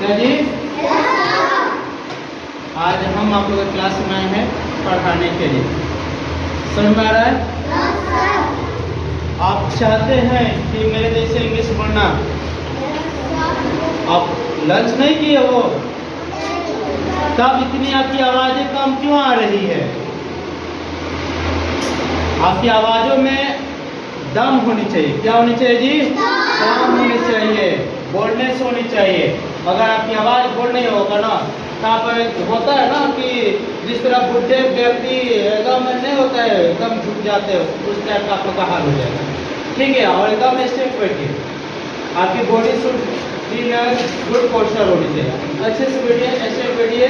क्या जी? आज हम आप लोग क्लास में आए हैं पढ़ाने के लिए। समझ में आ रहा है? आप चाहते हैं कि मेरे जैसे इंग्लिश पढ़ना, आप लंच नहीं किए हो, तब इतनी आपकी आवाजें कम क्यों आ रही है? आपकी आवाजों में दम होनी चाहिए। क्या होनी चाहिए जी? दम होनी चाहिए, बोल्डनेस होनी चाहिए। अगर आपकी आवाज बोल्ड नहीं होगा ना, तो आप होता है ना कि जिस तरह बुढ़े व्यक्ति एकदम नहीं होता है, एकदम झुक जाते हो, उस टाइप का आप लोग का हाल हो जाएगा। ठीक है, और एकदम स्ट्रेट बैठिए। आपकी बॉडी शुड गुड पोस्चर होनी चाहिए। अच्छे से बैठिए, ऐसे बैठिए,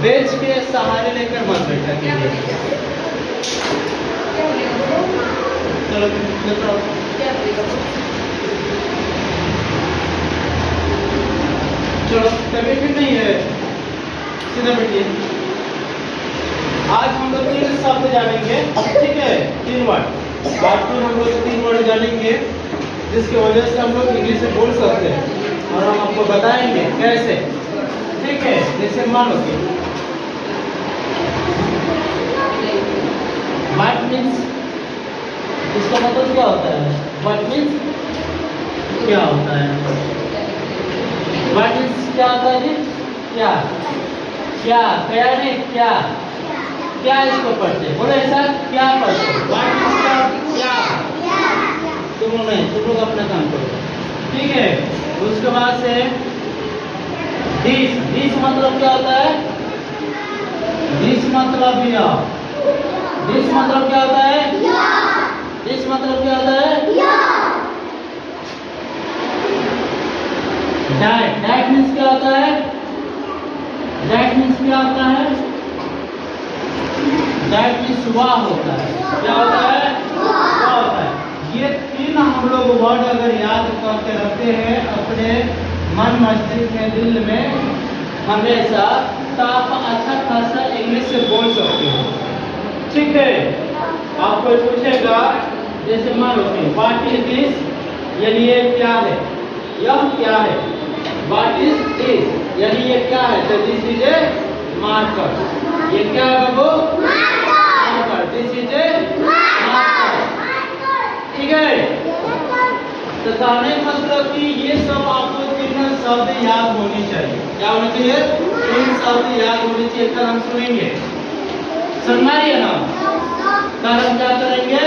बेंच के सहारे लेकर मत बैठा। चलो चलो, तबीयत ठीक नहीं है, सीधा बैठिए। आज हम लोग 3 शब्द जानेंगे, ठीक है? 3 वर्ड। आज तो हम लोग 3 वर्ड जानेंगे, जिसकी वजह से हम लोग इंग्लिश में बोल सकते हैं, और हम आपको बताएंगे कैसे। ठीक है, जैसे मान लो कि व्हाट मीन्स, इसका मतलब क्या होता है? व्हाट मीन्स क्या होता है? व्हाट मीन्स क्या होता है जी? क्या क्या क्या नहीं क्या क्या इसको पढ़ते बोले ऐसा क्या पढ़ते? व्हाट मीन्स क्या क्या? तुम लोग नहीं, तुम लोग अपना काम करो, ठीक है? उसके बाद से दिस, दिस मतलब क्या होता है? दिस मतलब या, दिस मतलब क्या होता है? दिस मतलब क्या होता है? डैट, डैट मीन्स क्या होता है? डैट मीन्स क्या होता है? डैट मीन्स वाह होता है। क्या होता है? वाह होता है। ये 3 हम लोग वर्ड अगर याद करके रखते हैं अपने मन मस्तिष्क में, दिल में हमेशा, तो आप अच्छा खासा इंग्लिश से बोल सकते हो। ठीक है? आपको पूछेगा, जैसे मान लो व्हाट इज दिस, यानी ये क्या है, यह क्या है? व्हाट इज दिस यानी ये क्या है? तो दिस इज ए मार्कर। ये क्या है बाबू? Marker. This is a marker. ठीक है? तो कहने मतलब कि ये सब आपको 3 शब्द याद होने चाहिए। क्या होने चाहिए? 3 शब्द याद होने चाहिए। कल हम सुनेंगे, समझिए ना? कल हम क्या करेंगे?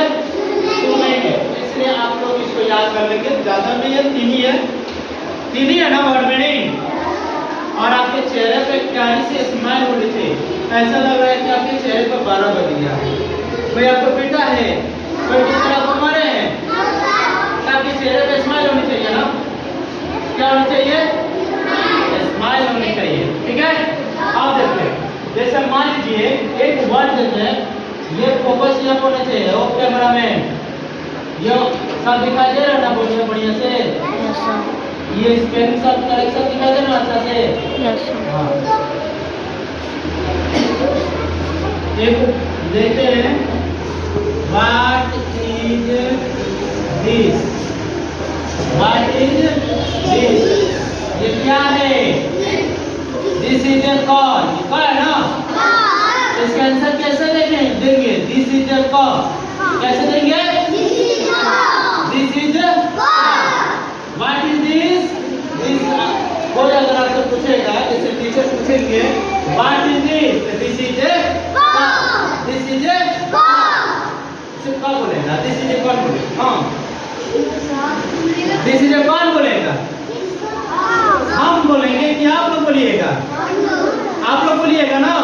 सुनेंगे। इसलिए आप लोग इसको याद कर लेंगे, ज्यादा नहीं है, 3 ही है। 3 ही है ना वर्ड में? नहीं। और आपके चेहरे पे प्यारी से स्माइल होनी चाहिए। ऐसा लग रहा है कि आपके चेहरे पर 12 बज गया है। कोई आपको बेटा है, कोई दूसरा आपको मारे हैं, आपके चेहरे पे स्माइल होनी चाहिए ना? क्या होनी चाहिए? स्माइल होनी चाहिए। ठीक है? आप देखिए, जैसे मान लीजिए एक वर्ड देते हैं, ये फोकस यहाँ होना चाहिए। ओ कैमरा मैन, ये सब दिखाई दे रहा है ना? बोलिए बढ़िया से। ये स्पेलिंग सब करेक्शन दिखाई दे रहा है अच्छा से? हाँ। एक देखते हैं, what is this? What is this? ये क्या है? This is A call. Call है ना? इसका आंसर कैसे देंगे? This is A call. कैसे देंगे? This is what is this? This कोई अगर आपसे पूछेगा, जैसे टीचर पूछेंगे what is this, this is A call. This is ए सिर्फ कॉल बोलेगा। दिस इज ए कॉल बोलेगा। हाँ, दिस इज ए कॉल बोलेगा। हम बोलेंगे कि आप लोग बोलिएगा? आप लोग बोलिएगा ना?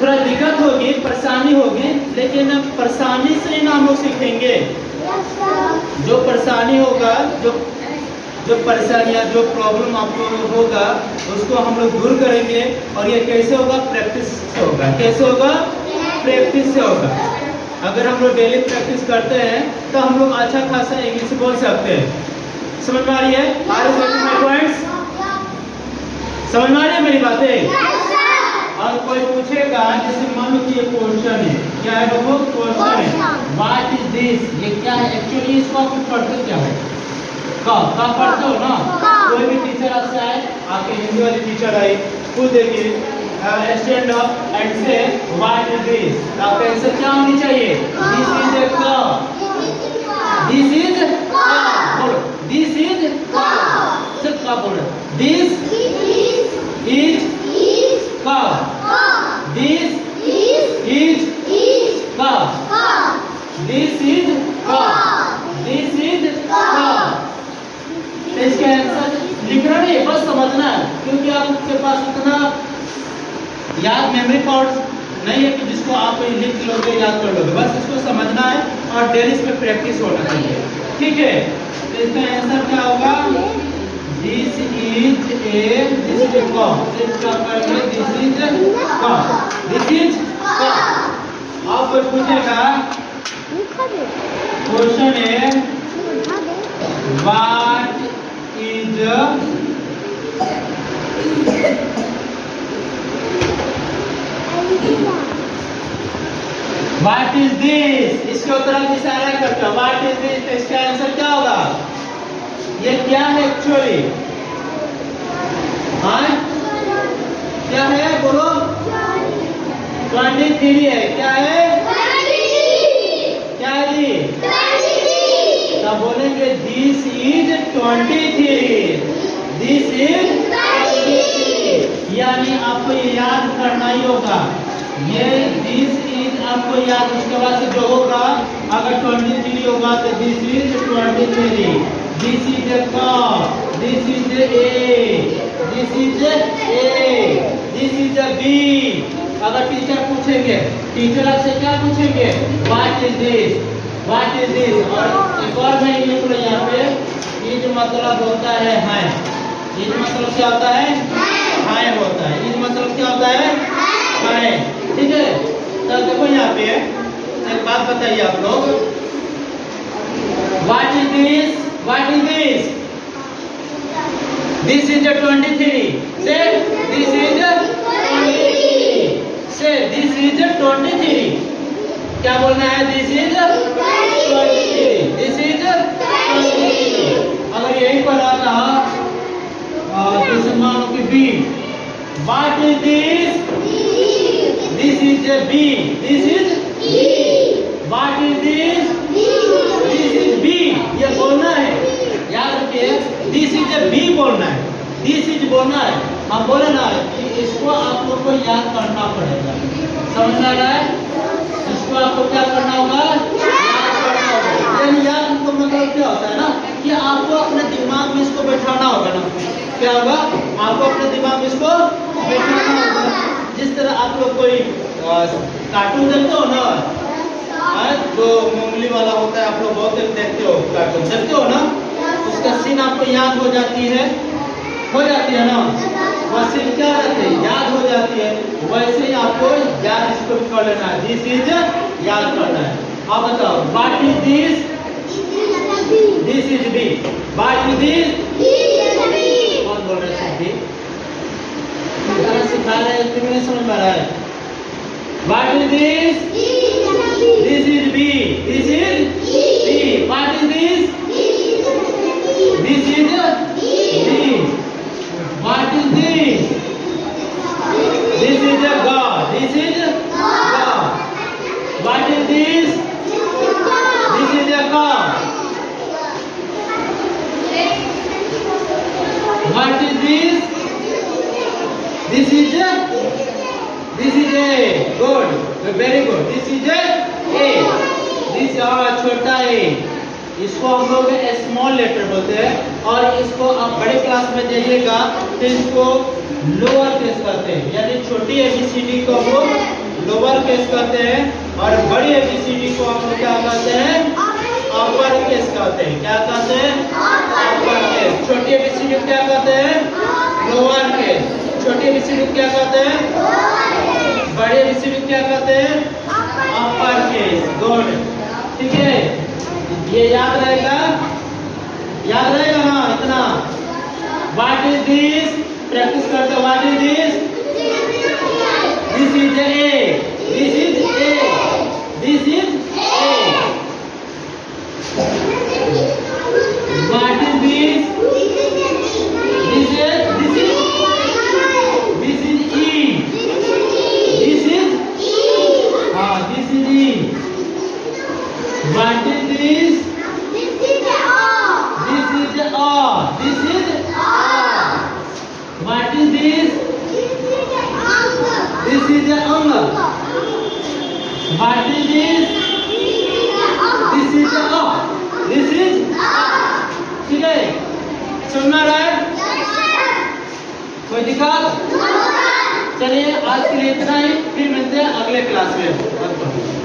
थोड़ा दिक्कत होगी, परेशानी होगी, लेकिन परेशानी से ना हम लोग सीखेंगे। जो परेशानी होगा, जो परेशानियाँ, जो प्रॉब्लम आपको होगा, उसको हम लोग दूर करेंगे। और ये कैसे होगा? प्रैक्टिस से होगा। कैसे होगा? प्रैक्टिस से होगा। अगर हम लोग डेली प्रैक्टिस करते हैं तो हम लोग अच्छा खासा इंग्लिश बोल सकते हैं। समझ में आ रही है? Are you getting my points? समझ में आ रही है मेरी बातें? और कोई पूछेगा, जैसे मान लो कि ये क्वेश्चन है, क्या है बाबू? क्वेश्चन है, व्हाट इज दिस? ये क्या है? एक्चुअली इसको आप पढ़ते क्या है? का पढ़ते हो ना? कोई भी टीचर आपसे आए, आपके हिंदी वाली टीचर आई, खुद देखिए स्टैंड अप एंड से व्हाट इज दिस। आपका आंसर क्या होनी चाहिए? This is a cup. This is बोलो, दिस इज सिर्फ कप बोलो। This is cup. This is cup. This is cup. This is cup. तो इसका आंसर लिखना नहीं, बस समझना है, क्योंकि आपके पास उतना याद मेमोरी पावर नहीं है कि जिसको आप लिख लोगे, याद कर लोगे। बस इसको समझना है और डेली इस पे प्रैक्टिस होना चाहिए, ठीक है। तो इसका आंसर क्या होगा? This is a cup. सिर्फ क्या करेंगे? This is cup. This is cup. अब कोई पूछेगा, क्वेश्चन है what is what is this? इसके उत्तर आप इशारा करते हो, व्हाट इज दिस। तो इसका आंसर क्या होगा? ये क्या है एक्चुअली? हाँ क्या है बोलो? 23 है। क्या है? क्या है जी? तब बोलेंगे दिस इज 23। This is 23। यानी आपको ये याद करना ही होगा। ये दिस इज आपको याद, उसके बाद से जो होगा, अगर 23 होगा तो this is 23। This is a cup. This is a. This is a. This is a B. अगर टीचर पूछेंगे, टीचर आपसे क्या पूछेंगे? What is this? What is this? और एक और मैं लिख लो यहाँ पे, इज मतलब होता है है। इज मतलब क्या होता है? है होता है। इज मतलब क्या होता है? है, ठीक है। तो देखो यहाँ पे एक बात बताइए आप लोग, what is this? What is this? This is 23। से दिस इज 23। से दिस इज 23। क्या बोलना है? This is 23। This is 23। अगर यही पढ़ा था जैसे मानो कि B, what is this? This is a B. This is B. What is this? This is B. ये बोलना है, याद रखिए, दिस इज ए बी बोलना है, दिस इज बोलना है। हम बोले ना कि इसको आप लोग को याद करना पड़ेगा, समझ आ रहा है? इसको आपको क्या करना होगा? याद करना होगा। यानी याद को मतलब क्या होता है ना, कि आपको अपने दिमाग में इसको बैठाना होगा ना। क्या होगा? आपको अपने दिमाग में इसको बैठाना होगा। जिस तरह आप लोग कोई कार्टून देखते हो ना, जो मूंगली वाला होता है, आप लोग बहुत देखते हो कार्टून, देखते हो ना, उसका सीन आपको याद हो जाती है ना, वह सीन क्या रहती है? याद हो जाती है। वैसे ही आपको याद इसको कर लेना है। दिस इज याद करना है। आप बताओ, what is this? This is B. What is this? कौन बोल रहे हैं? तरह सिखा रहे हैं, तुम्हें नहीं समझ में आ रहा है? What is this? This is B. This is B. What is this? This is B. What is this? This is a god. This is god. What is this? This is a cup. What is this? This is a good, very good. This is a this छोटा a, इसको हम लोग small letter बोलते हैं। और इसको आप बड़े क्लास में जाइएगा तो इसको लोअर केस करते हैं, यानी छोटी ABCD को हम लोग लोअर केस करते हैं, और बड़ी ABCD को हम लोग क्या कहते हैं? अपर केस कहते हैं। क्या कहते हैं? Upper case. छोटी ABCD को क्या कहते हैं? Lower case. छोटी ABCD क्या कहते हैं? बड़े ABCD क्या कहते हैं? Upper case. गुड, ठीक है। ये याद रहेगा, याद रहेगा ना इतना? What is this? प्रैक्टिस करते हो। What is this? This is a. This is a. This is A. What is this? अधिकार। चलिए आज के लिए इतना ही, फिर मिलते हैं अगले क्लास में।